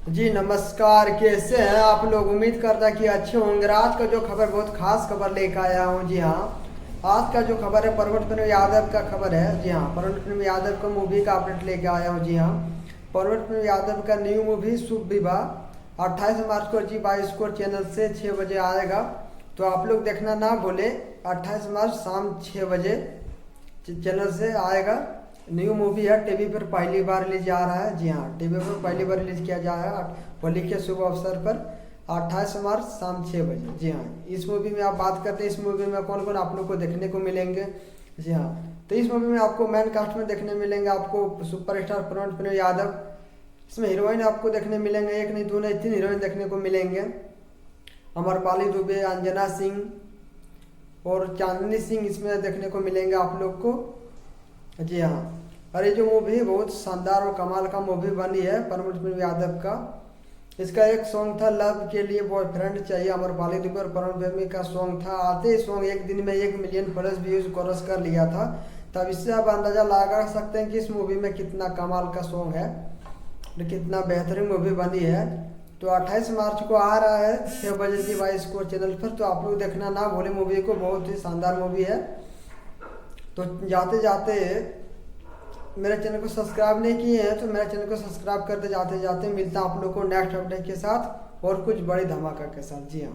जी नमस्कार, कैसे हैं आप लोग। उम्मीद करता है कि अच्छे होंगे। आज का जो खबर बहुत खास खबर लेकर आया हूँ। जी हाँ, आज का जो खबर है परवट यादव का खबर है। जी हाँ, परवट यादव का मूवी का अपडेट लेके आया हूँ। जी हाँ, परवट यादव का न्यू मूवी शुभ विवाह 28 मार्च को जी 22 को चैनल से 6 बजे आएगा। तो आप लोग देखना ना भूले। 28 मार्च शाम 6 बजे चैनल से आएगा। न्यू मूवी है, टीवी पर पहली बार रिलीज जा रहा है। जी हाँ, टीवी पर पहली बार रिलीज किया जा रहा है होली के शुभ अवसर पर 28 मार्च शाम 6 बजे। जी हाँ, इस मूवी में आप बात करते हैं इस मूवी में कौन कौन आप लोग को देखने को मिलेंगे। जी हाँ, तो इस मूवी में आपको मेन कास्ट में देखने मिलेंगे आपको सुपरस्टार परवट यादव। इसमें हीरोइन आपको देखने मिलेंगे, एक नहीं दो नहीं तीन हीरोइन देखने को मिलेंगे। अमरपाली दुबे, अंजना सिंह और चांदनी सिंह इसमें देखने को मिलेंगे आप लोग को। जी हाँ, और ये जो मूवी बहुत शानदार और कमाल का मूवी बनी है परवट यादव का। इसका एक सॉन्ग था लव के लिए बॉयफ्रेंड चाहिए, अमरपाली दुबे और परम का सॉन्ग था। आते ही सॉन्ग एक दिन में 1 मिलियन प्लस व्यूज क्रॉस कर लिया था। तब इससे आप अंदाजा लगा सकते हैं कि इस मूवी में कितना कमाल का सॉन्ग है, कितना बेहतरीन मूवी बनी है। तो 28 मार्च को आ रहा है 6 बजे जी 22 को चैनल पर। तो आप लोग देखना ना भूले मूवी को, बहुत ही शानदार मूवी है। तो जाते जाते मेरे चैनल को सब्सक्राइब नहीं किए हैं तो मेरे चैनल को सब्सक्राइब करते जाते जाते मिलता हूं आप लोग को नेक्स्ट अपडेट के साथ और कुछ बड़ी धमाका के साथ। जी हाँ।